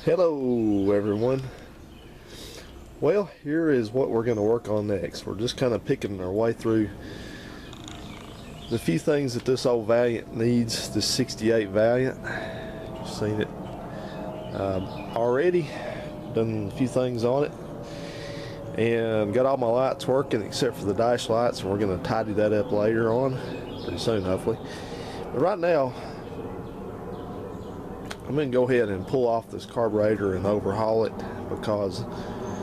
Hello everyone. Well, here is what we're going to work on next. We're just kind of picking our way through the few things that this old Valiant needs, this 68 Valiant. You've seen it already, done a few things on it, and got all my lights working except for the dash lights, and we're going to tidy that up later on, pretty soon hopefully. But right now, I'm going to go ahead and pull off this carburetor and overhaul it because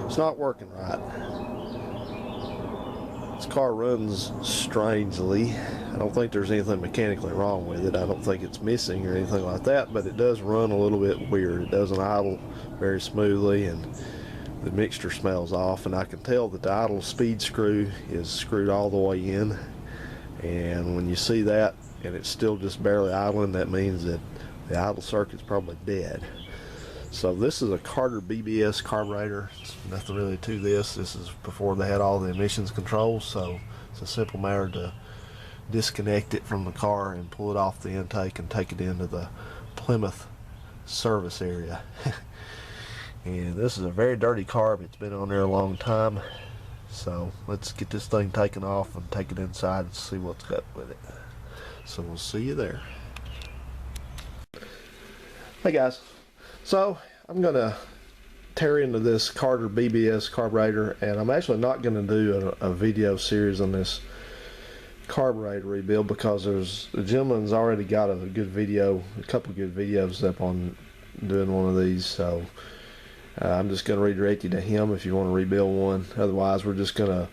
it's not working right. This car runs strangely. I don't think there's anything mechanically wrong with it. I don't think it's missing or anything like that, but it does run a little bit weird. It doesn't idle very smoothly, and the mixture smells off, and I can tell that the idle speed screw is screwed all the way in, and when you see that and it's still just barely idling, that means that the idle circuit's probably dead. So this is a Carter BBS carburetor. It's nothing really to this. This is before they had all the emissions controls, so it's a simple matter to disconnect it from the car and pull it off the intake and take it into the Plymouth service area. And this is a very dirty carb. It's been on there a long time. So let's get this thing taken off and take it inside and see what's up with it. So we'll see you there. Hey guys, so I'm going to tear into this Carter BBS carburetor, and I'm actually not going to do a video series on this carburetor rebuild because the gentleman's already got a couple good videos up on doing one of these, so I'm just going to redirect you to him if you want to rebuild one. Otherwise, we're just going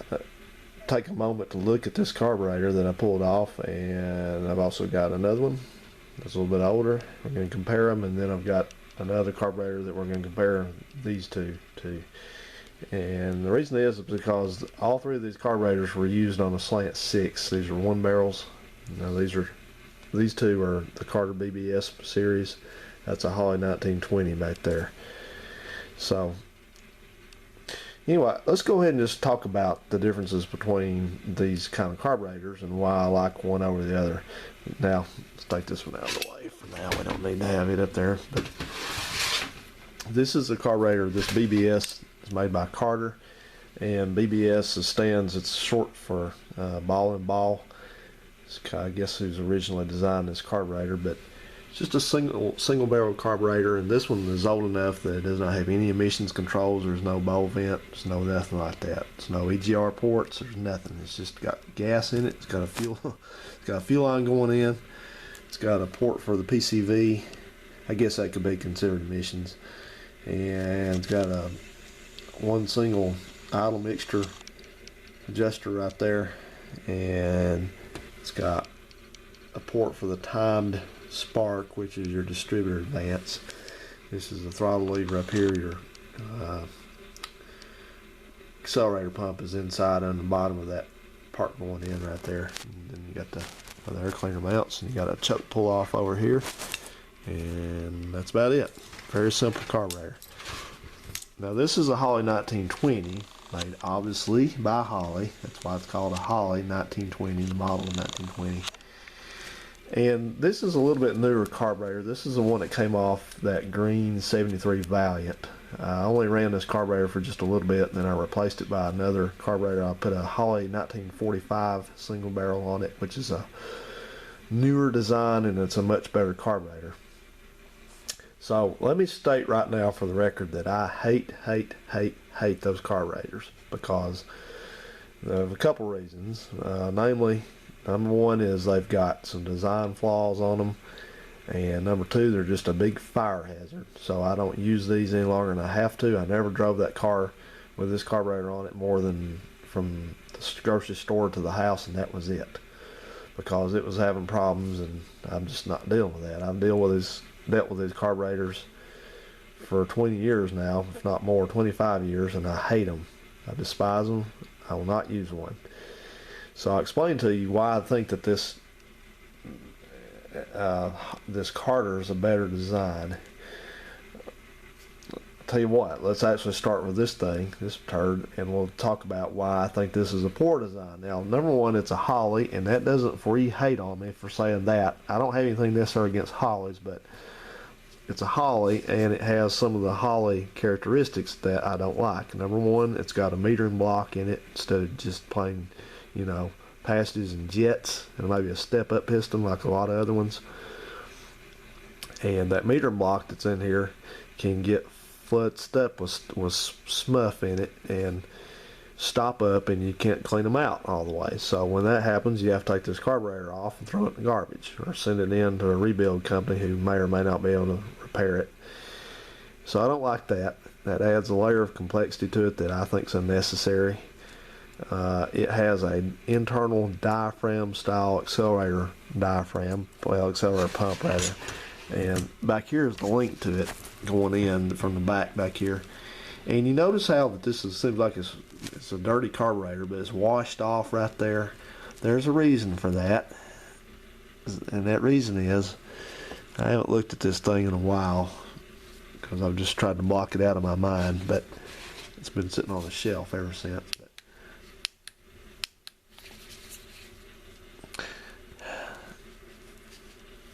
to take a moment to look at this carburetor that I pulled off, and I've also got another one that's a little bit older. We're going to compare them, and then I've got another carburetor that we're going to compare these two to. And the reason is because all three of these carburetors were used on a slant 6. These are 1 barrels. Now these two are the Carter BBS series. That's a Holley 1920 back there. So anyway, let's go ahead and just talk about the differences between these kind of carburetors and why I like one over the other. Now, let's take this one out of the way for now. We don't need to have it up there. But this is a carburetor. This BBS is made by Carter, and BBS it's short for ball and ball. I guess who's originally designed this carburetor, but it's just a single barrel carburetor, and this one is old enough that it does not have any emissions controls. There's no bowl vent, there's no nothing like that. There's no EGR ports, there's nothing. It's just got gas in it. It's got a fuel line going in. It's got a port for the PCV. I guess that could be considered emissions. And it's got one single idle mixture adjuster right there, and it's got a port for the timed spark, which is your distributor advance. This is the throttle lever up here. Your accelerator pump is inside on the bottom of that part going in right there. And then you got the air cleaner mounts, and you got a choke pull off over here, and that's about it. Very simple carburetor. Now this is a Holley 1920, made obviously by Holley. That's why it's called a Holley 1920, the model of 1920. And this is a little bit newer carburetor. This is the one that came off that green 73 Valiant. I only ran this carburetor for just a little bit, and then I replaced it by another carburetor. I put a Holley 1945 single barrel on it, which is a newer design, and it's a much better carburetor. So let me state right now for the record that I hate those carburetors because of a couple reasons. Namely, number one is they've got some design flaws on them, and number two, they're just a big fire hazard. So I don't use these any longer than I have to. I never drove that car with this carburetor on it more than from the grocery store to the house, and that was it, because it was having problems, and I'm just not dealing with that. I've dealt with these carburetors for 20 years now, if not more, 25 years, and I hate them. I despise them. I will not use one. So I'll explain to you why I think that this Carter is a better design. I'll tell you what, let's actually start with this turd, and we'll talk about why I think this is a poor design. Now, number one, it's a Holley, and that doesn't free hate on me for saying that. I don't have anything necessarily against Holleys, but it's a Holley, and it has some of the Holley characteristics that I don't like. Number one, it's got a metering block in it instead of just plain, you know, passages and jets, and maybe a step-up piston like a lot of other ones. And that meter block that's in here can get futzed up with smuff in it and stop up, and you can't clean them out all the way. So when that happens, you have to take this carburetor off and throw it in the garbage, or send it in to a rebuild company who may or may not be able to repair it. So I don't like that. That adds a layer of complexity to it that I think is unnecessary. It has an internal diaphragm style accelerator accelerator pump rather. And back here is the link to it going in from the back here. And you notice how that this seems like it's a dirty carburetor, but it's washed off right there. There's a reason for that. And that reason is I haven't looked at this thing in a while because I've just tried to block it out of my mind, but it's been sitting on the shelf ever since.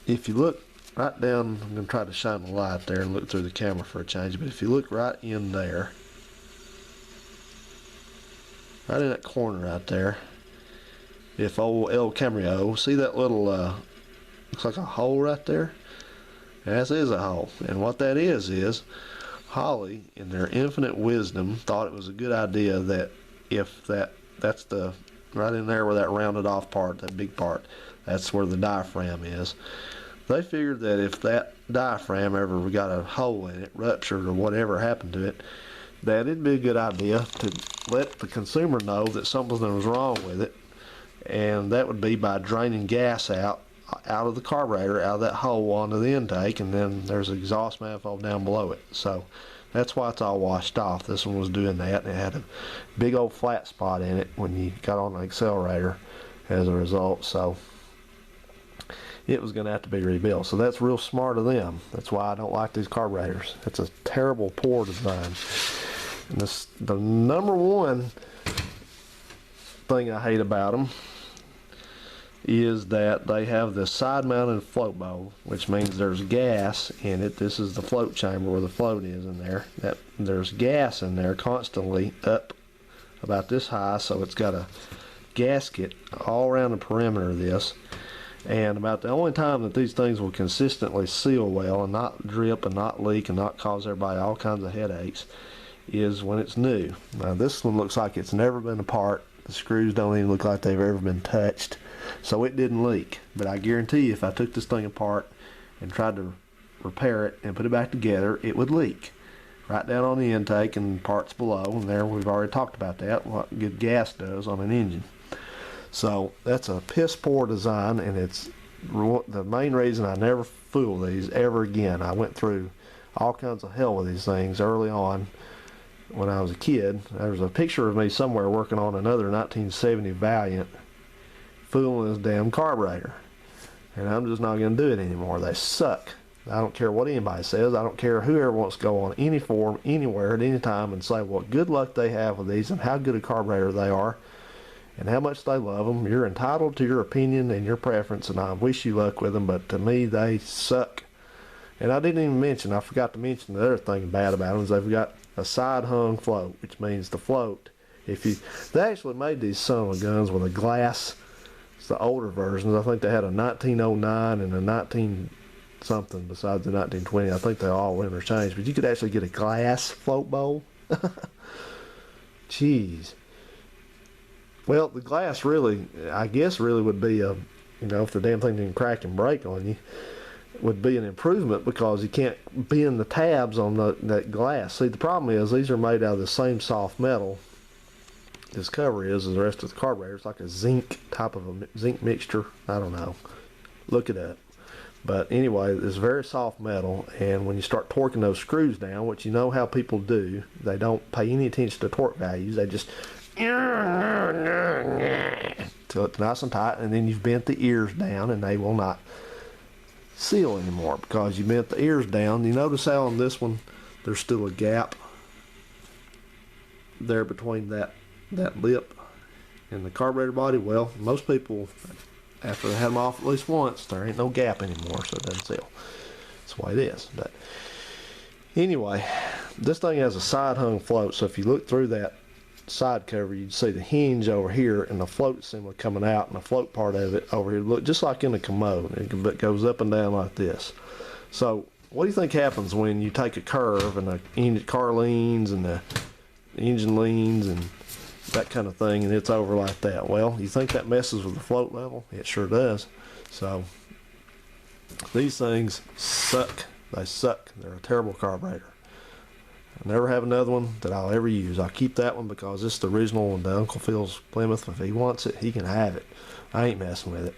If you look right down, I'm going to try to shine the light there and look through the camera for a change, but if you look right in there, right in that corner right there, if old El Camrio, see that little, looks like a hole right there? That is a hole. And what that is Holley, in their infinite wisdom, thought it was a good idea that if that's the, right in there where that rounded off part, that big part, that's where the diaphragm is. They figured that if that diaphragm ever got a hole in it, ruptured or whatever happened to it, that it'd be a good idea to let the consumer know that something was wrong with it, and that would be by draining gas out of the carburetor, out of that hole onto the intake, and then there's an exhaust manifold down below it. So that's why it's all washed off. This one was doing that, and it had a big old flat spot in it when you got on the accelerator as a result. So it was going to have to be rebuilt. So that's real smart of them. That's why I don't like these carburetors. It's a terrible, poor design. And the number one thing I hate about them is that they have this side-mounted float bowl, which means there's gas in it. This is the float chamber where the float is in there. There's gas in there constantly up about this high, so it's got a gasket all around the perimeter of this. And about the only time that these things will consistently seal well and not drip and not leak and not cause everybody all kinds of headaches is when it's new. Now this one looks like it's never been apart. The screws don't even look like they've ever been touched. So it didn't leak. But I guarantee you if I took this thing apart and tried to repair it and put it back together, it would leak. Right down on the intake and parts below. And there we've already talked about that, what good gas does on an engine. So that's a piss poor design, and it's the main reason I never fool these ever again. I went through all kinds of hell with these things early on when I was a kid. There was a picture of me somewhere working on another 1970 Valiant fooling this damn carburetor, and I'm just not going to do it anymore. They suck. I don't care what anybody says. I don't care whoever wants to go on any forum anywhere at any time and say what good luck they have with these and how good a carburetor they are and how much they love them. You're entitled to your opinion and your preference, and I wish you luck with them, but to me they suck. And I didn't even mention, I forgot to mention the other thing bad about them is they've got a side hung float, which means the float, they actually made these son of a guns with a glass. It's the older versions. I think they had a 1909 and a 19 something besides the 1920. I think they all were interchanged, but you could actually get a glass float bowl. Jeez. Well, the glass really, I guess, really would be a, if the damn thing didn't crack and break on you, would be an improvement because you can't bend the tabs on that glass. See, the problem is these are made out of the same soft metal this cover is as the rest of the carburetor. It's like a zinc type of a zinc mixture. I don't know. Look it up. But anyway, it's very soft metal, and when you start torquing those screws down, which you know how people do, they don't pay any attention to torque values. They just till it's nice and tight, and then you've bent the ears down, and they will not seal anymore because you bent the ears down. You notice how on this one there's still a gap there between that lip and the carburetor body. Well, most people, after they had them off at least once, there ain't no gap anymore, so it doesn't seal. That's the way it is. But anyway, this thing has a side hung float, so if you look through that side cover, you'd see the hinge over here and the float assembly coming out, and the float part of it over here look just like in a commode. It goes up and down like this. So what do you think happens when you take a curve and the car leans and the engine leans and that kind of thing, and it's over like that? Well, you think that messes with the float level? It sure does. So these things suck. They suck. They're a terrible carburetor. I never have another one that I'll ever use. I keep that one because it's the original one to Uncle Phil's Plymouth. If he wants it, he can have it. I ain't messing with it.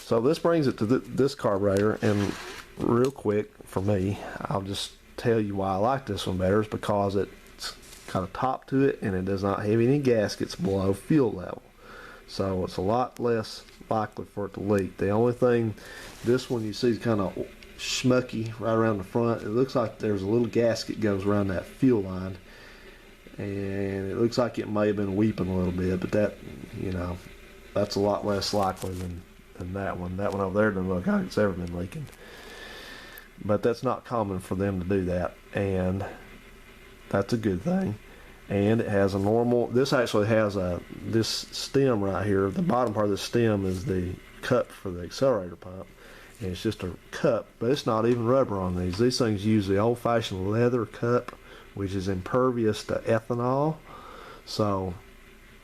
So this brings it to this carburetor, and real quick for me, I'll just tell you why I like this one better. Is because it's got a top to it and it does not have any gaskets below fuel level. So it's a lot less likely for it to leak. The only thing, this one you see is kind of schmucky right around the front. It looks like there's a little gasket goes around that fuel line, and it looks like it may have been weeping a little bit, but that, you know, that's a lot less likely than that one. That one over there doesn't look like it's ever been leaking, but that's not common for them to do that, and that's a good thing. And it has a normal, this actually has this stem right here, the bottom part of the stem is the cup for the accelerator pump. And it's just a cup, but it's not even rubber on these. These things use the old-fashioned leather cup, which is impervious to ethanol. So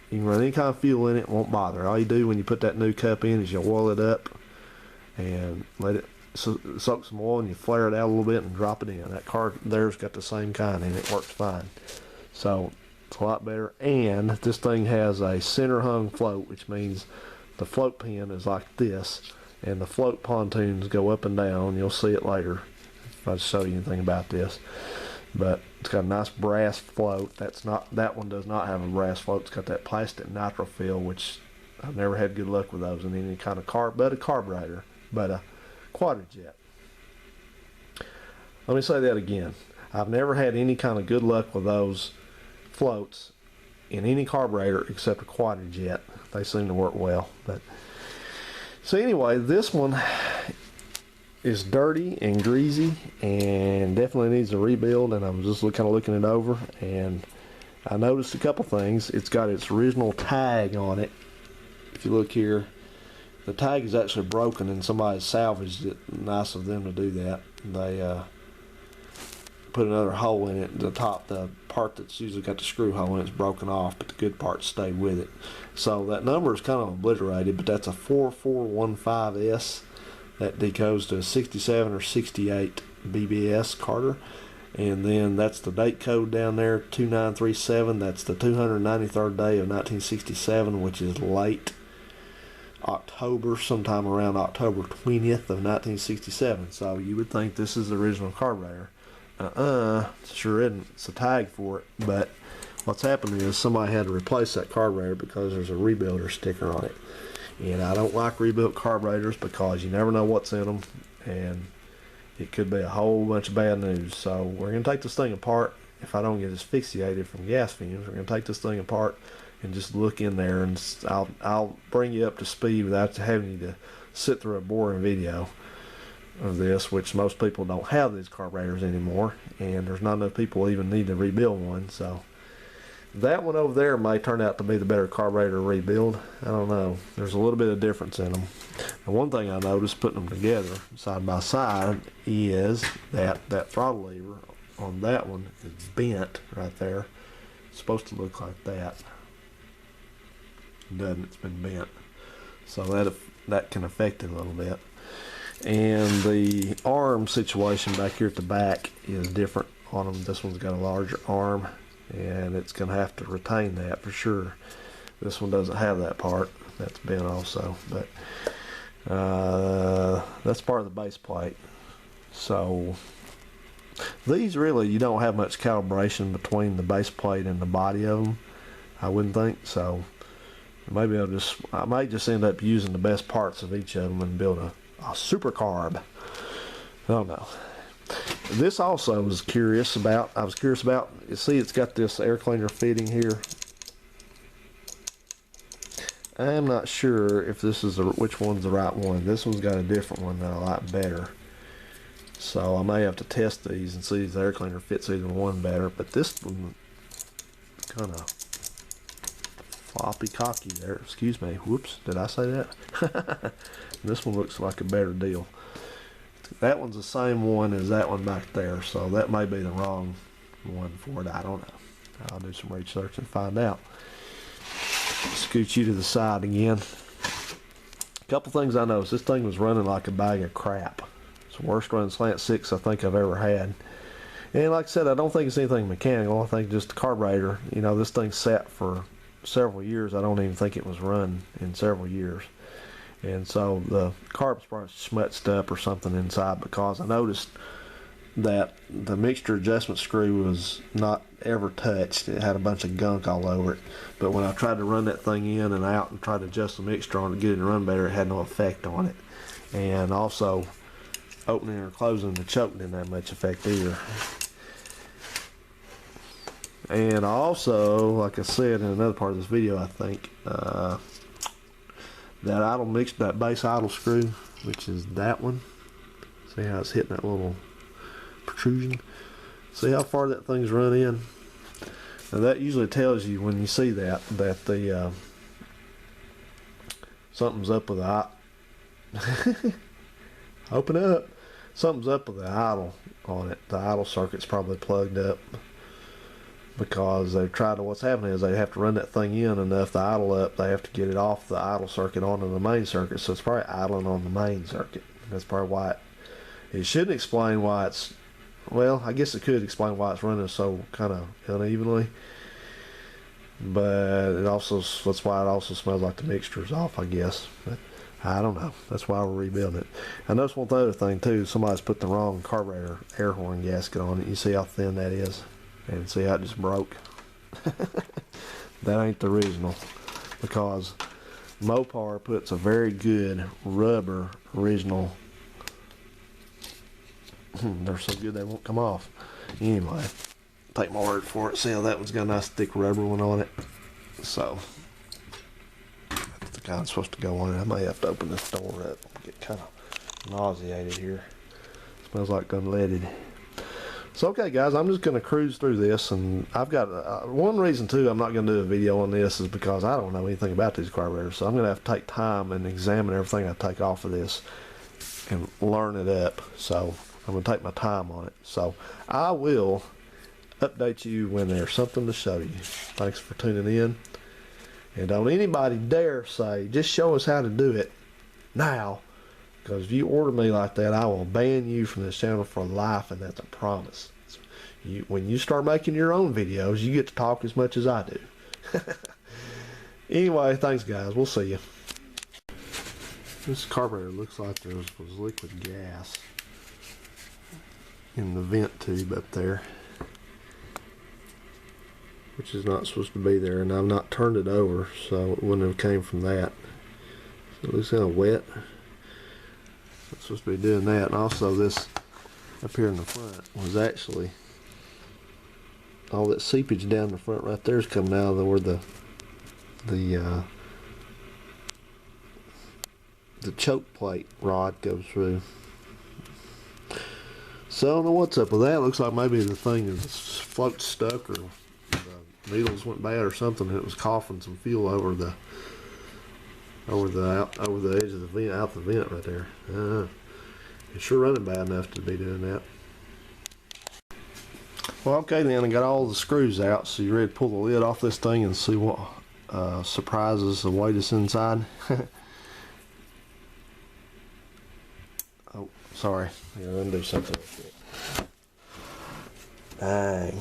you can run any kind of fuel in it, it won't bother. All you do when you put that new cup in is you oil it up and let it soak some oil, and you flare it out a little bit and drop it in. That car there's got the same kind, and it works fine. So it's a lot better. And this thing has a center hung float, which means the float pin is like this, and the float pontoons go up and down. You'll see it later if I show you anything about this. But it's got a nice brass float. That one does not have a brass float. It's got that plastic nitro fill, which I've never had good luck with those in any kind of car, but a carburetor, but a quadrijet. Let me say that again. I've never had any kind of good luck with those floats in any carburetor except a quadrijet. They seem to work well. But so anyway, this one is dirty and greasy and definitely needs a rebuild, and I'm just kind of looking it over, and I noticed a couple things. It's got its original tag on it. If you look here, the tag is actually broken and somebody salvaged it. Nice of them to do that. They put another hole in it. The part that's usually got the screw hole in it's broken off, but the good parts stayed with it. So that number is kind of obliterated, but that's a 4415S. That decodes to a 67 or 68 BBS Carter. And then that's the date code down there, 2937. That's the 293rd day of 1967, which is late October, sometime around October 20th of 1967. So you would think this is the original carburetor. Sure isn't. It's a tag for it, but what's happened is somebody had to replace that carburetor because there's a rebuilder sticker on it. And I don't like rebuilt carburetors because you never know what's in them, and it could be a whole bunch of bad news. So we're going to take this thing apart. If I don't get asphyxiated from gas fumes, we're going to take this thing apart and just look in there, and I'll bring you up to speed without having you to sit through a boring video of this, which most people don't have these carburetors anymore, and there's not enough people even need to rebuild one. So that one over there may turn out to be the better carburetor to rebuild. I don't know. There's a little bit of difference in them. And one thing I noticed putting them together side by side is that throttle lever on that one is bent right there. It's supposed to look like that. It doesn't. It's been bent. So that can affect it a little bit. And the arm situation back here at the back is different on them. This one's got a larger arm, and it's going to have to retain that for sure. This one doesn't have that part. That's bent also, but that's part of the base plate. So these really, you don't have much calibration between the base plate and the body of them, I wouldn't think. So maybe I might just end up using the best parts of each of them and build a super carb. I don't know. This also I was curious about. You see, it's got this air cleaner fitting here. I'm not sure if this is which one's the right one. This one's got a different one that I like better. So I may have to test these and see if the air cleaner fits either one better. But this one kind of floppy cocky there. Excuse me. Whoops. Did I say that? This one looks like a better deal. That one's the same one as that one back there. So that may be the wrong one for it. I don't know. I'll do some research and find out. Scoot you to the side again. A couple things I noticed. This thing was running like a bag of crap. It's the worst running slant 6 I think I've ever had. And like I said, I don't think it's anything mechanical. I think just the carburetor. You know, this thing sat for several years. I don't even think it was run in several years. And so the carb's probably smutsed up or something inside, because I noticed that the mixture adjustment screw was not ever touched. It had a bunch of gunk all over it. But when I tried to run that thing in and out and try to adjust the mixture on it to get it to run better, it had no effect on it. And also, opening or closing the choke didn't have much effect either. And also, like I said in another part of this video, I think, that idle mix, that base idle screw, which is that one. See how it's hitting that little protrusion? See how far that thing's run in? Now that usually tells you, when you see that the something's up with the open up. Something's up with the idle on it. The idle circuit's probably plugged up, because they've tried to, what's happening is they have to run that thing in enough to idle up. They have to get it off the idle circuit onto the main circuit, so it's probably idling on the main circuit. That's probably why it shouldn't explain why it's, well, I guess it could explain why it's running so kind of unevenly, but it also, that's why it also smells like the mixture's off, I guess. But I don't know. That's why we're rebuilding it. I noticed one other thing too. Somebody's put the wrong carburetor air horn gasket on it. You see how thin that is? And see how it just broke? That ain't the original, because Mopar puts a very good rubber original. They're so good they won't come off. Anyway, take my word for it. See how that one's got a nice thick rubber one on it. So that's the kind that's supposed to go on it. I may have to open this door up. I get kind of nauseated here. Smells like unleaded. So okay guys, I'm just going to cruise through this, and I've got one reason too I'm not going to do a video on this is because I don't know anything about these carburetors, so I'm going to have to take time and examine everything I take off of this and learn it up. So I'm going to take my time on it. So I will update you when there's something to show you. Thanks for tuning in, and don't anybody dare say just show us how to do it now. Because if you order me like that, I will ban you from this channel for life, and that's a promise. When you start making your own videos, you get to talk as much as I do. Anyway, thanks guys. We'll see you. This carburetor looks like there was liquid gas in the vent tube up there, which is not supposed to be there, and I've not turned it over, so it wouldn't have came from that. So it looks kind of wet. It's supposed to be doing that. And also this up here in the front was actually, all that seepage down the front right there is coming out of where the choke plate rod goes through. So I don't know what's up with that. Looks like maybe the thing is float stuck, or the needles went bad or something, and it was coughing some fuel over the edge of the vent, out the vent right there. It's sure running bad enough to be doing that. Well, okay then, I got all the screws out, so you ready to pull the lid off this thing and see what surprises await us inside? Oh, sorry. I gotta undo something. Dang.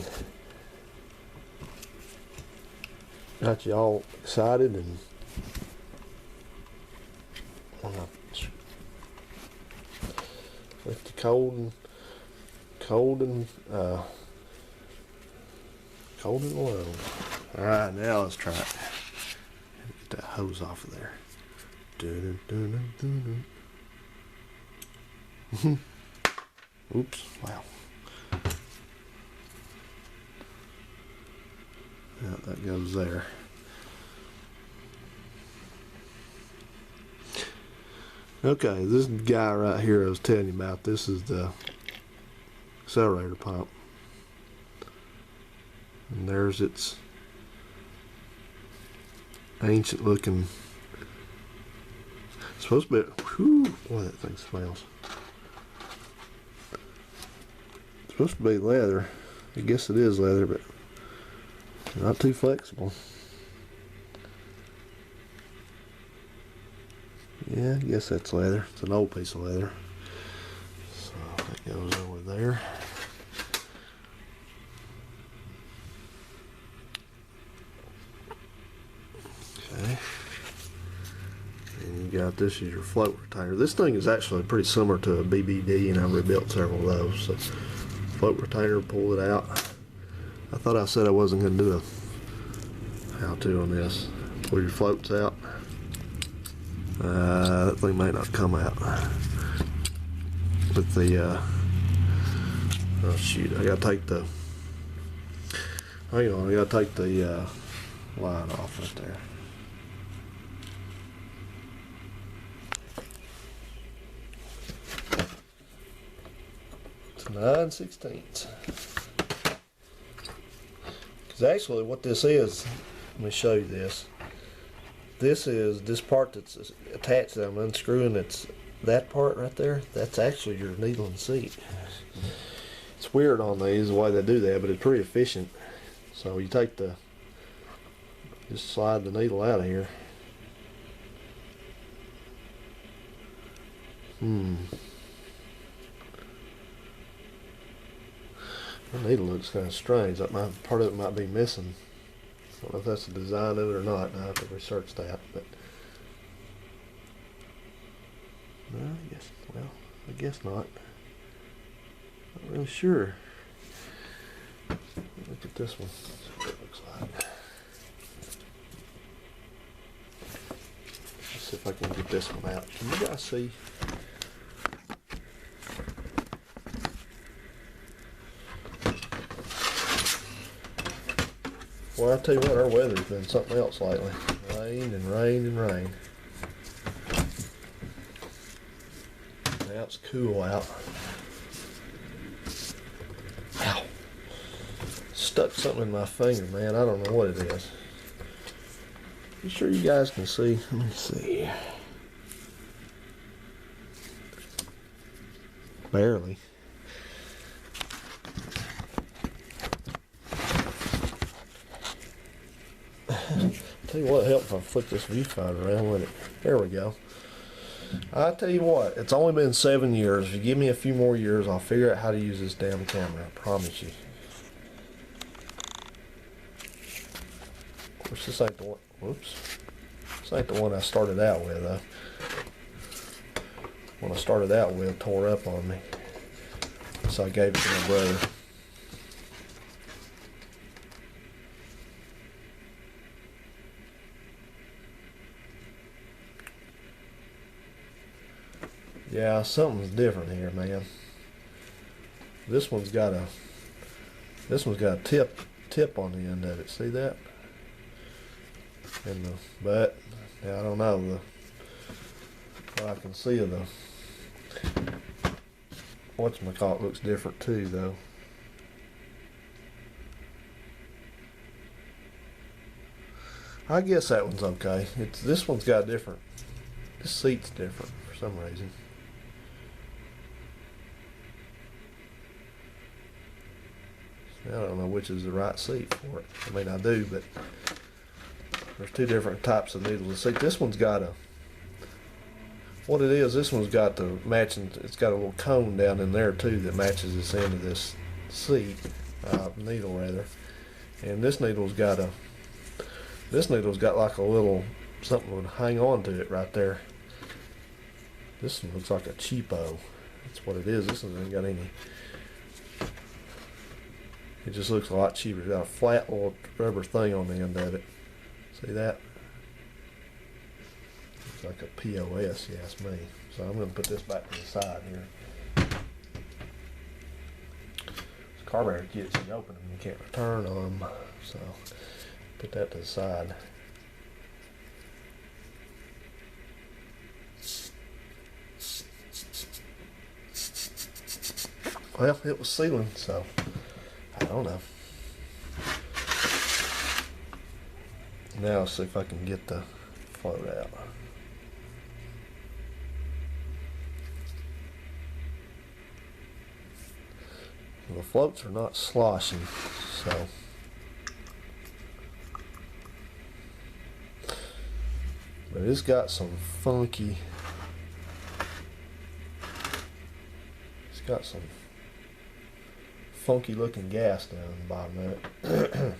Got you all excited and with the cold and low. Alright, now let's try it. Get that hose off of there. Oops, wow. Yeah, that goes there. Okay, this guy right here I was telling you about, this is the accelerator pump. And there's its ancient looking, it's supposed to be, whew, boy that thing smells. It's supposed to be leather. I guess it is leather, but not too flexible. Yeah, I guess that's leather. It's an old piece of leather. So that goes over there. Okay. And you got, this is your float retainer. This thing is actually pretty similar to a BBD, and I've rebuilt several of those. So float retainer, pull it out. I thought I said I wasn't going to do a how-to on this. Pull your floats out. That thing might not come out with the oh shoot, I gotta take the, hang on, I gotta take the line off right there. It's 9/16. Because actually what this is, let me show you this. This is this part that's attached that I'm unscrewing. It's that part right there. That's actually your needle and seat. It's weird on these the way they do that, but it's pretty efficient. So you take the, just slide the needle out of here. The needle looks kind of strange. That might, part of it might be missing. I don't know if that's the design of it or not. I have to research that, but no, I guess, well, I guess not. Not really sure. Look at this one. See what it looks like. Let's see if I can get this one out. Can you guys see? Well, I tell you what, our weather's been something else lately. Rain and rain and rain. Now it's cool out. Ow. Stuck something in my finger, man. I don't know what it is. You sure you guys can see? Let me see. Barely. Tell you what, help if I flip this viewfinder around with it. There we go. I tell you what, it's only been 7 years. If you give me a few more years, I'll figure out how to use this damn camera. I promise you. Of course, this ain't the one. Whoops. This ain't the one I started out with, though. One I started out with tore up on me, so I gave it to my brother. Yeah, something's different here, man. This one's got a tip on the end of it. See that? And the butt. Yeah, I don't know. What I can see of the whatchamacallit looks different too, though. I guess that one's okay. This one's got different. This seat's different for some reason. I don't know which is the right seat for it. I mean, I do, but there's two different types of needles. See, this one's got a, what it is, this one's got the matching, it's got a little cone down in there too that matches this end of this seat, needle rather. And this needle's got like a little something that would hang on to it right there. This one looks like a cheapo. That's what it is. This one ain't got any. It just looks a lot cheaper. It's got a flat little rubber thing on the end of it. See that? Looks like a POS, you ask me. So I'm going to put this back to the side here. This carburetor kits, you open them, you can't return them. So put that to the side. Well, it was sealing, so I don't know. Now let's see if I can get the float out. The floats are not sloshing, so but it's got some funky. It's got some funky looking gas down the bottom of it.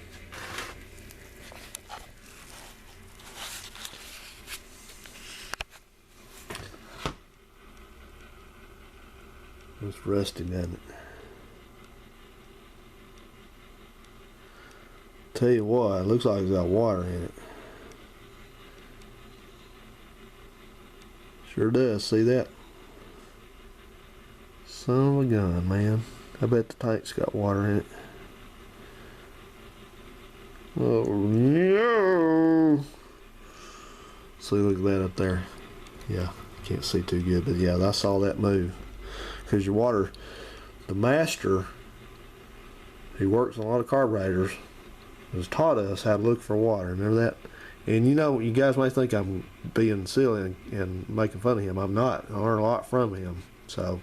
It's rusty, doesn't it? Tell you what, it looks like it's got water in it. Sure does, see that? Son of a gun, man. I bet the tank's got water in it. Oh no! See, look at that up there. Yeah, can't see too good, but yeah, I saw that move. Because your water, the master, he works on a lot of carburetors, has taught us how to look for water. Remember that? And you know, you guys might think I'm being silly and making fun of him. I'm not. I learned a lot from him. So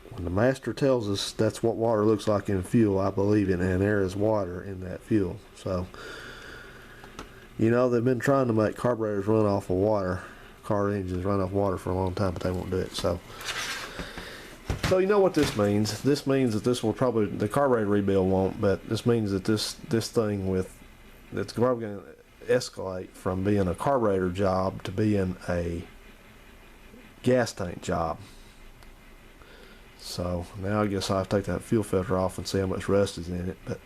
when the master tells us that's what water looks like in fuel, I believe it, and there is water in that fuel. So, you know, they've been trying to make carburetors run off of water, car engines run off water for a long time, but they won't do it. So you know what this means. This means that this will probably, the carburetor rebuild won't, but this means that this thing with, it's probably going to escalate from being a carburetor job to being a gas tank job. So now I guess I'll have to take that fuel filter off and see how much rust is in it. But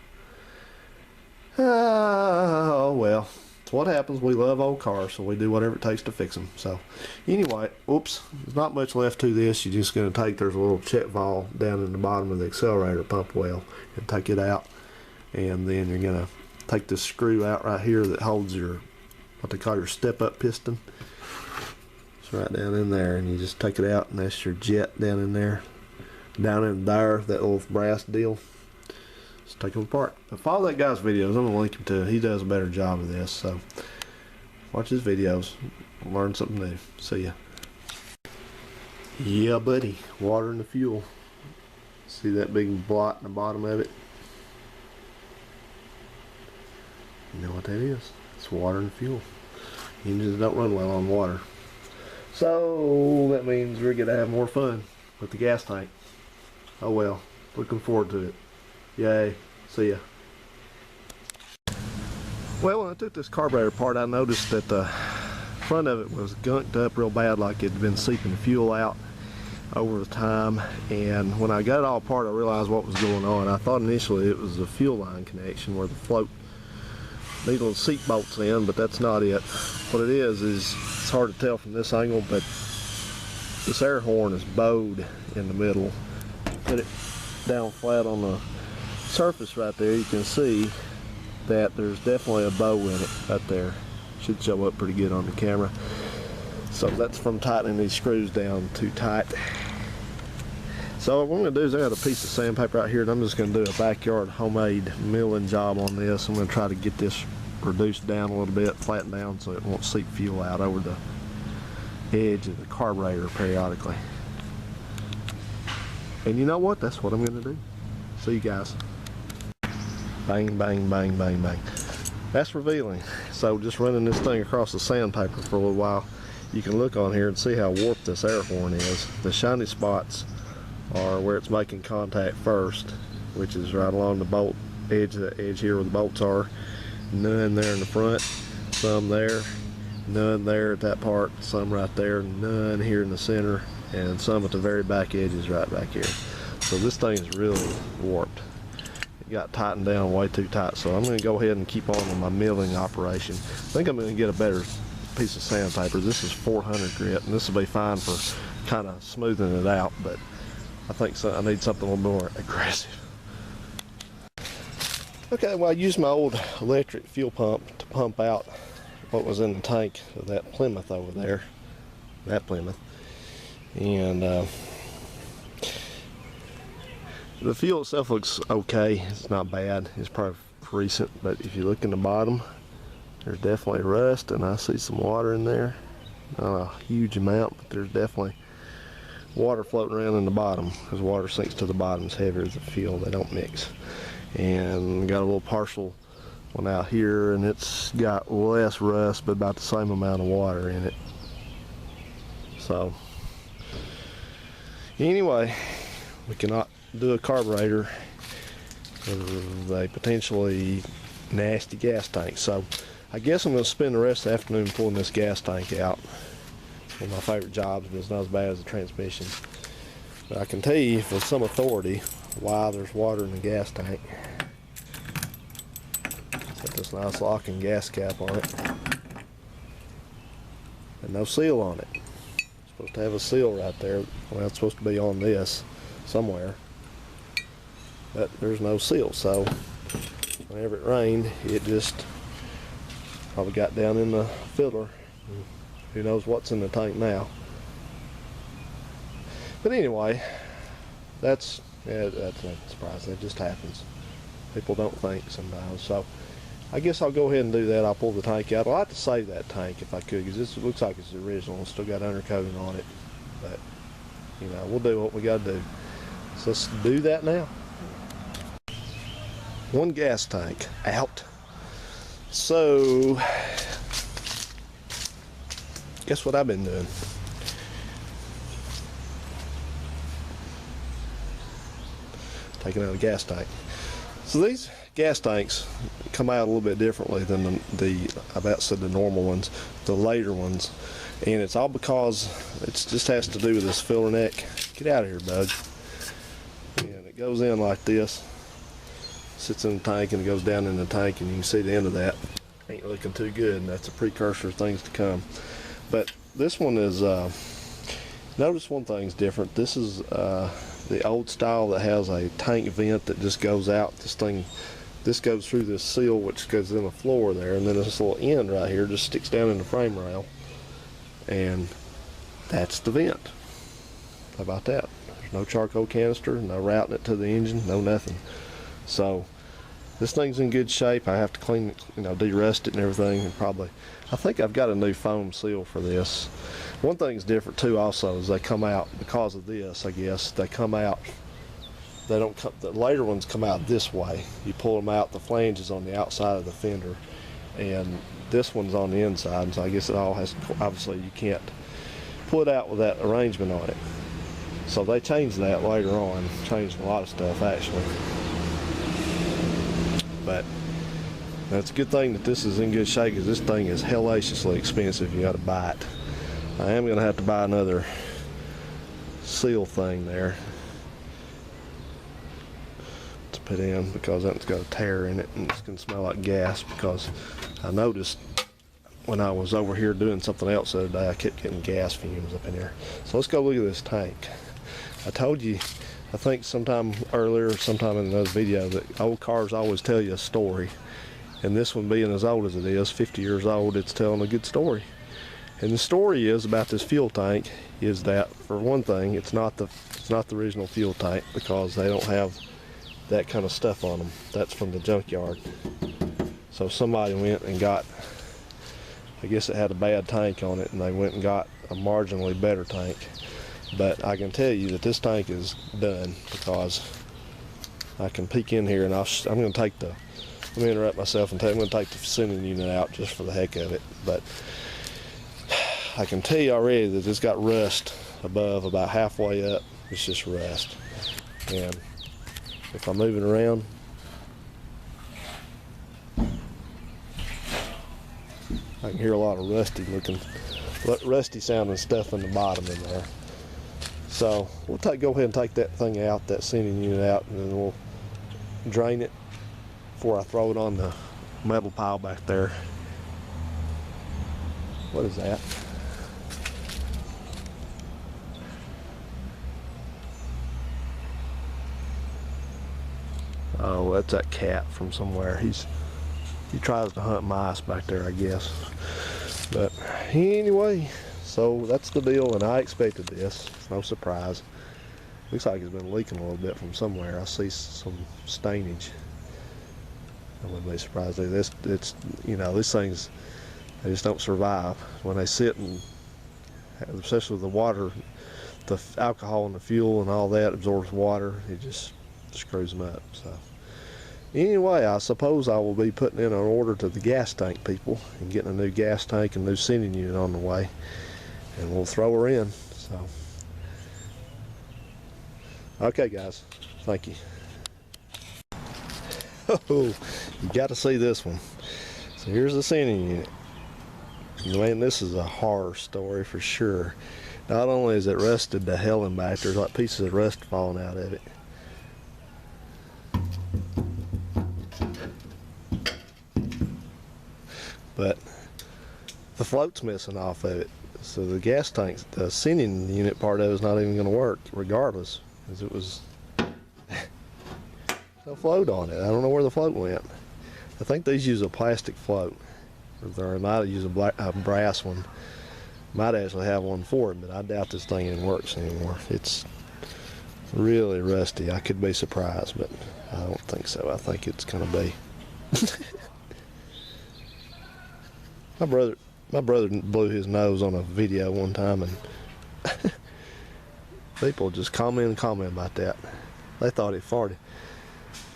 oh well, it's what happens. We love old cars, so we do whatever it takes to fix them. So anyway, oops, there's not much left to this. You're just going to take, there's a little check valve down in the bottom of the accelerator pump well, and take it out, and then you're going to take this screw out right here that holds your, what they call your step-up piston. It's right down in there, and you just take it out, and that's your jet down in there. Down in there, that little brass deal. Just take them apart. But follow that guy's videos. I'm going to link him to. He does a better job of this. So watch his videos. Learn something new. See ya. Yeah, buddy. Water in the fuel. See that big blot in the bottom of it? You know what that is? It's water and fuel. Engines don't run well on water. So that means we're going to have more fun with the gas tank. Oh well, looking forward to it. Yay, see ya. Well, when I took this carburetor apart, I noticed that the front of it was gunked up real bad, like it had been seeping fuel out over the time. And when I got it all apart, I realized what was going on. I thought initially it was the fuel line connection where the float needle and seat bolts in, but that's not it. What it is it's hard to tell from this angle, but this air horn is bowed in the middle. Put it down flat on the surface right there, you can see that there's definitely a bow in it right there. Should show up pretty good on the camera. So that's from tightening these screws down too tight. So what I'm going to do is I got a piece of sandpaper right here, and I'm just going to do a backyard homemade milling job on this. I'm going to try to get this reduced down a little bit, flatten down so it won't seep fuel out over the edge of the carburetor periodically. And you know what? That's what I'm going to do. See you guys. Bang, bang, bang, bang, bang. That's revealing. So just running this thing across the sandpaper for a little while, you can look on here and see how warped this air horn is. The shiny spots are where it's making contact first, which is right along the bolt edge, the edge here where the bolts are. None there in the front, some there, none there at that part, some right there, none here in the center, and some at the very back edges right back here. So this thing is really warped. It got tightened down way too tight, so I'm going to go ahead and keep on with my milling operation. I think I'm going to get a better piece of sandpaper. This is 400 grit, and this will be fine for kind of smoothing it out, but I think so, I need something a little more aggressive. Okay, well, I used my old electric fuel pump to pump out what was in the tank of that Plymouth over there, that Plymouth, and The fuel itself looks okay. It's not bad. It's probably recent, but if you look in the bottom, there's definitely rust, and I see some water in there. Not a huge amount, but there's definitely water floating around in the bottom, because water sinks to the bottom. It's heavier as the fuel. They don't mix. And got a little partial one out here, and it's got less rust, but about the same amount of water in it. So anyway, we cannot do a carburetor with a potentially nasty gas tank. So I guess I'm going to spend the rest of the afternoon pulling this gas tank out. One of my favorite jobs, but it's not as bad as the transmission. But I can tell you with some authority why there's water in the gas tank. Got this nice locking gas cap on it, and no seal on it. It's supposed to have a seal right there. Well, it's supposed to be on this somewhere, but there's no seal. So whenever it rained, it just probably got down in the filler. Who knows what's in the tank now? But anyway, that's not surprising. It just happens. People don't think sometimes. So I guess I'll go ahead and do that. I'll pull the tank out. I'd like to save that tank if I could, because this looks like it's the original. It's still got undercoating on it. But, you know, we'll do what we got to do. So let's do that now. One gas tank out. So, guess what I've been doing? Taking out a gas tank. So these gas tanks come out a little bit differently than the normal ones, the later ones, and it's all because it just has to do with this filler neck. Get out of here, bud. And it goes in like this, sits in the tank, and it goes down in the tank, and you can see the end of that. Ain't looking too good, and that's a precursor of things to come. But this one is, notice one thing's different. This is the old style that has a tank vent that just goes out. This goes through this seal, which goes in the floor there, and then this little end right here just sticks down in the frame rail, and that's the vent. How about that? There's no charcoal canister, no routing it to the engine, no nothing. So this thing's in good shape. I have to clean it, you know, de-rust it and everything, and probably, I think I've got a new foam seal for this. One thing's different too also is they come out, because of this, I guess, they come out, they don't come, the later ones come out this way. You pull them out, the flange is on the outside of the fender, and this one's on the inside, so I guess it all has, obviously you can't pull it out with that arrangement on it. So they changed that later on, changed a lot of stuff actually. But that's a good thing that this is in good shape, because this thing is hellaciously expensive. You got to buy it. I am going to have to buy another seal thing there to put in, because that's got a tear in it and it's going to smell like gas, because I noticed when I was over here doing something else the other day, I kept getting gas fumes up in here. So let's go look at this tank. I told you, I think sometime earlier, sometime in another video, that old cars always tell you a story. And this one being as old as it is, 50 years old, it's telling a good story. And the story is about this fuel tank is that, for one thing, it's not the original fuel tank, because they don't have that kind of stuff on them. That's from the junkyard. So somebody went and got, I guess it had a bad tank on it, and they went and got a marginally better tank. But I can tell you that this tank is done, because I can peek in here, and I'm going to take the, let me interrupt myself and I'm going to take the sending unit out just for the heck of it. But I can tell you already that it's got rust above, about halfway up. It's just rust. And if I move it around, I can hear a lot of rusty sounding stuff in the bottom in there. So we'll go ahead and take that thing out, that sending unit out, and then we'll drain it before I throw it on the metal pile back there. What is that? Oh, that's that cat from somewhere. He tries to hunt mice back there, I guess. But anyway, so that's the deal, and I expected this. It's no surprise. Looks like it's been leaking a little bit from somewhere. I see some stainage. I wouldn't be surprised if this. It's, you know, these things, they just don't survive when they sit, and especially with the water, the alcohol and the fuel and all that absorbs water. It just screws them up. So anyway, I suppose I will be putting in an order to the gas tank people and getting a new gas tank and new sending unit on the way, and we'll throw her in. So. Okay, guys, thank you. Oh, you got to see this one. So here's the sending unit. Man, this is a horror story for sure. Not only is it rusted to hell and back, there's like pieces of rust falling out of it. But the float's missing off of it. So the gas tank, the sending unit part of it is not even going to work regardless. Because it was no float on it. I don't know where the float went. I think these use a plastic float, or they might use a brass one. Might actually have one for it, but I doubt this thing even works anymore. It's really rusty. I could be surprised, but I don't think so. I think it's gonna be. My brother blew his nose on a video one time, and people just comment about that. They thought he farted.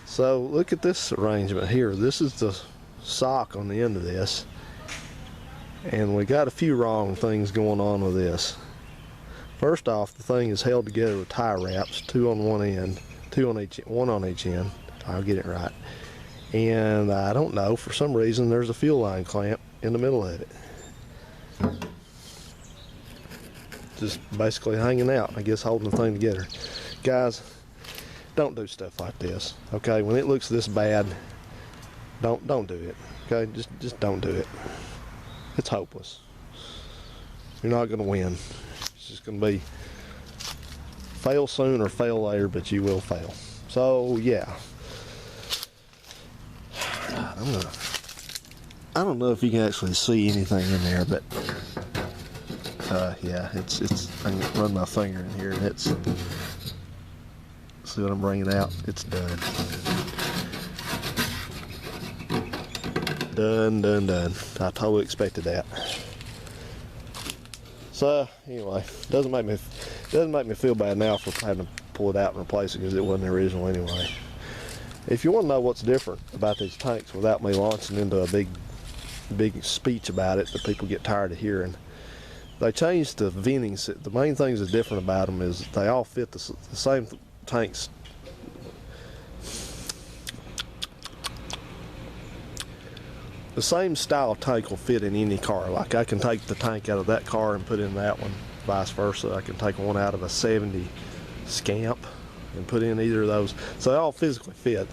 So look at this arrangement here. This is the sock on the end of this. And we got a few wrong things going on with this. First off, the thing is held together with tie wraps, two on one end, one on each end. I'll get it right. And I don't know, for some reason there's a fuel line clamp in the middle of it. Just basically hanging out, I guess, holding the thing together. Guys, don't do stuff like this, okay? When it looks this bad, don't do it, okay? Just don't do it. It's hopeless. You're not gonna win. It's just gonna be fail soon or fail later, but you will fail. So yeah, I don't know if you can actually see anything in there, but yeah, it's. I can run my finger in here, and it's. See what I'm bringing out? It's done. Done. I totally expected that. So anyway, doesn't make me feel bad now for having to pull it out and replace it because it wasn't original anyway. If you want to know what's different about these tanks, without me launching into a big speech about it that people get tired of hearing, they changed the venting. The main things that's different about them is they all fit the same tanks. The same style tank will fit in any car. Like I can take the tank out of that car and put in that one, vice versa. I can take one out of a 70 Scamp and put in either of those. So they all physically fit,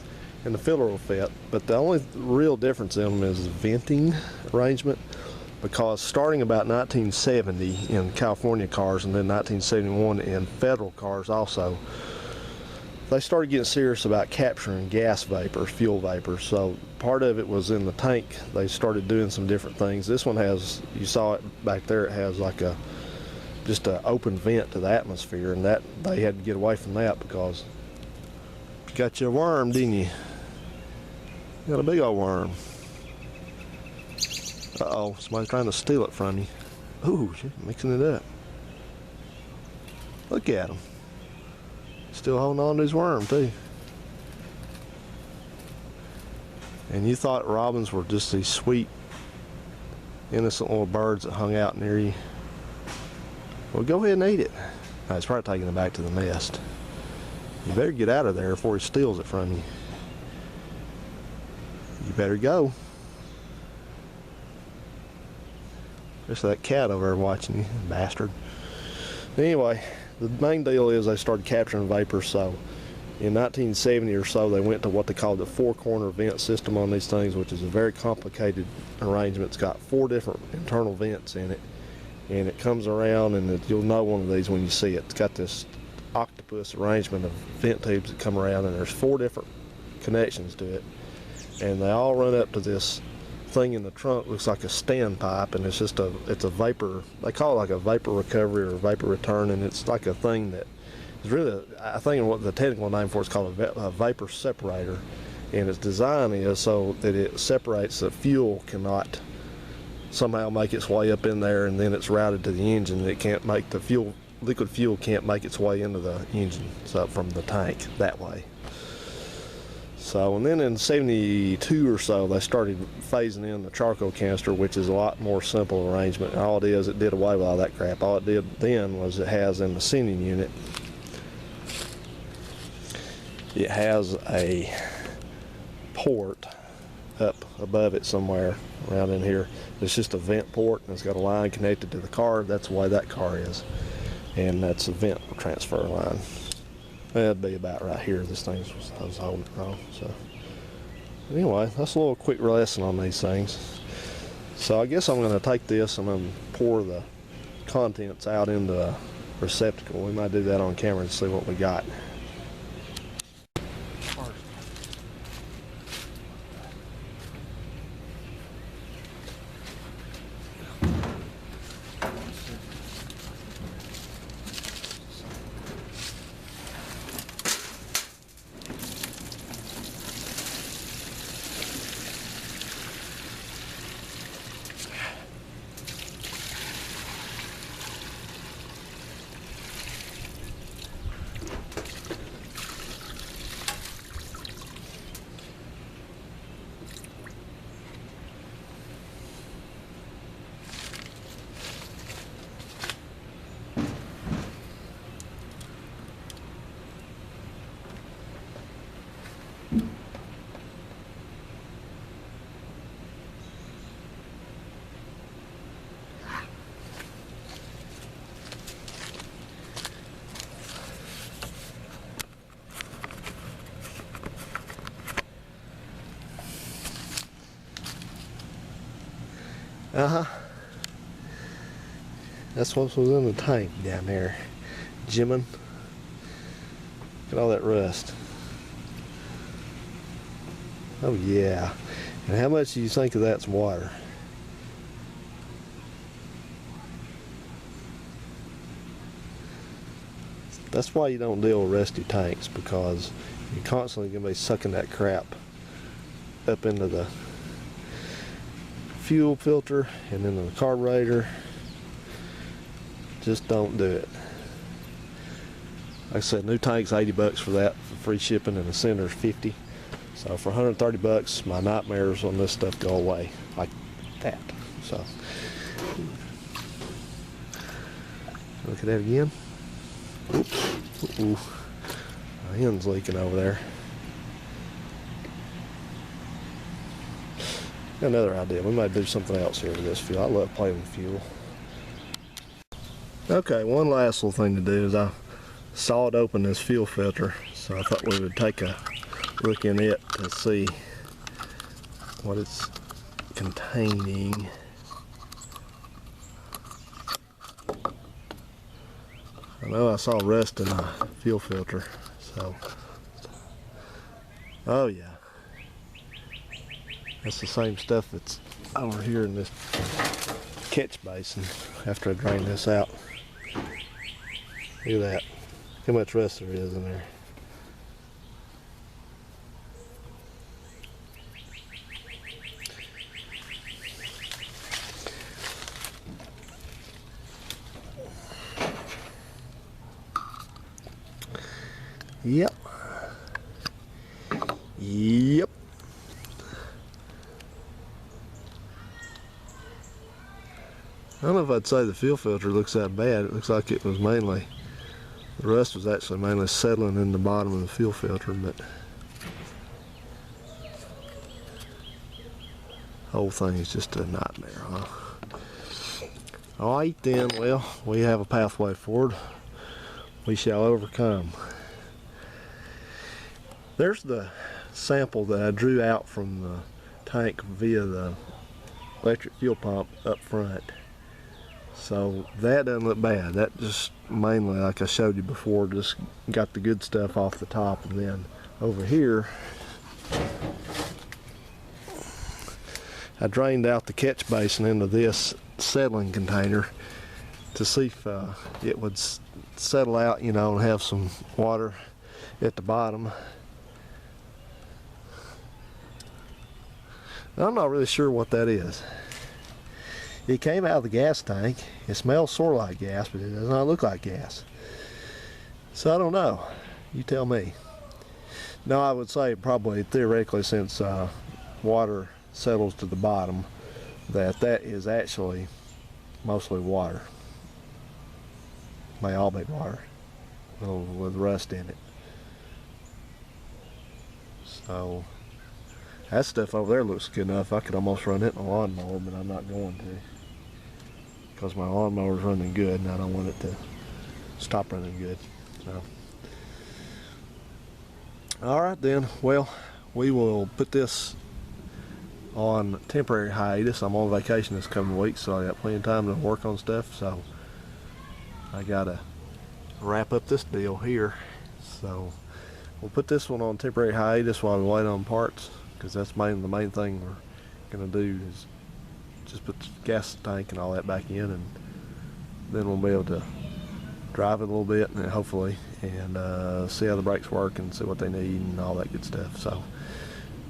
and the filler will fit. But the only real difference in them is the venting arrangement, because starting about 1970 in California cars and then 1971 in federal cars also, they started getting serious about capturing gas vapors, fuel vapors. So part of it was in the tank. They started doing some different things. This one has, you saw it back there, it has like just an open vent to the atmosphere, and that they had to get away from that because you got your worm, didn't you? You got a big old worm. Uh-oh, somebody's trying to steal it from you. Ooh, she's mixing it up. Look at him. Still holding on to his worm, too. And you thought robins were just these sweet, innocent little birds that hung out near you. Well, go ahead and eat it. No, he's probably taking it back to the nest. You better get out of there before he steals it from you. You better go. There's that cat over there watching you, bastard. Anyway, the main deal is they started capturing vapor. So in 1970 or so, they went to what they called the four-corner vent system on these things, which is a very complicated arrangement. It's got 4 different internal vents in it, and it comes around, and you'll know one of these when you see it. It's got this octopus arrangement of vent tubes that come around, and there's 4 different connections to it, and they all run up to this thing in the trunk. Looks like a standpipe, and it's just it's a vapor, they call it like a vapor recovery or vapor return, and it's like a thing that It's really, I think what the technical name for it's called a vapor separator, and its design is so that it separates the fuel cannot somehow make its way up in there, and then it's routed to the engine. It can't make the fuel, liquid fuel can't make its way into the engine, so from the tank that way. So, and then in 72 or so, they started phasing in the charcoal canister, which is a lot more simple arrangement. And all it is, it did away with all that crap. All it did then was it has in the sending unit, it has a port up above it somewhere around in here. It's just a vent port, and it's got a line connected to the car. That's the way that car is, and that's a vent transfer line. That'd be about right here. This thing I was holding it wrong. So anyway, that's a little quick lesson on these things. So I guess I'm going to take this and I'm going to pour the contents out into a receptacle. We might do that on camera and see what we got. That's what was in the tank down there. Jimin. Look at all that rust. Oh yeah. And how much do you think of that's water? That's why you don't deal with rusty tanks, because you're constantly going to be sucking that crap up into the fuel filter and into the carburetor. Just don't do it. Like I said, new tank's 80 bucks for that, for free shipping, and the center's 50. So for 130 bucks, my nightmares on this stuff go away like that. So look at that again. Oops. Ooh. My end's leaking over there. Got another idea. We might do something else here with this fuel. I love playing with fuel. Okay, one last little thing to do is I sawed open this fuel filter, so I thought we would take a look in it to see what it's containing. I know I saw rust in the fuel filter, so oh yeah, that's the same stuff that's over here in this catch basin after I drain this out. Look at that. How much rust there is in there. Yep. Yep. I don't know if I'd say the fuel filter looks that bad. It looks like it was mainly, the rust was actually mainly settling in the bottom of the fuel filter, but the whole thing is just a nightmare, huh? Alright then, well, we have a pathway forward. We shall overcome. There's the sample that I drew out from the tank via the electric fuel pump up front. So that doesn't look bad. That just mainly, like I showed you before, just got the good stuff off the top. And then over here, I drained out the catch basin into this settling container to see if it would settle out, you know, and have some water at the bottom. I'm not really sure what that is. It came out of the gas tank. It smells sort of like gas, but it does not look like gas. So I don't know. You tell me. No, I would say probably theoretically, since water settles to the bottom, that is actually mostly water. May all be water with rust in it. So that stuff over there looks good enough. I could almost run it in a lawnmower, but I'm not going to, because my lawnmower's running good and I don't want it to stop running good. So, all right then. Well, we will put this on temporary hiatus. I'm on vacation this coming week, so I got plenty of time to work on stuff. So I gotta wrap up this deal here. So we'll put this one on temporary hiatus while we wait on parts, because that's the main thing we're gonna do is just put the gas tank and all that back in, and then we'll be able to drive it a little bit and hopefully see how the brakes work and see what they need and all that good stuff. So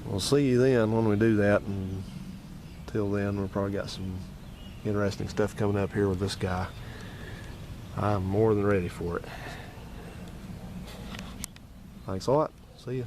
we'll see you then when we do that, and till then we've probably got some interesting stuff coming up here with this guy. I'm more than ready for it. Thanks a lot. See ya.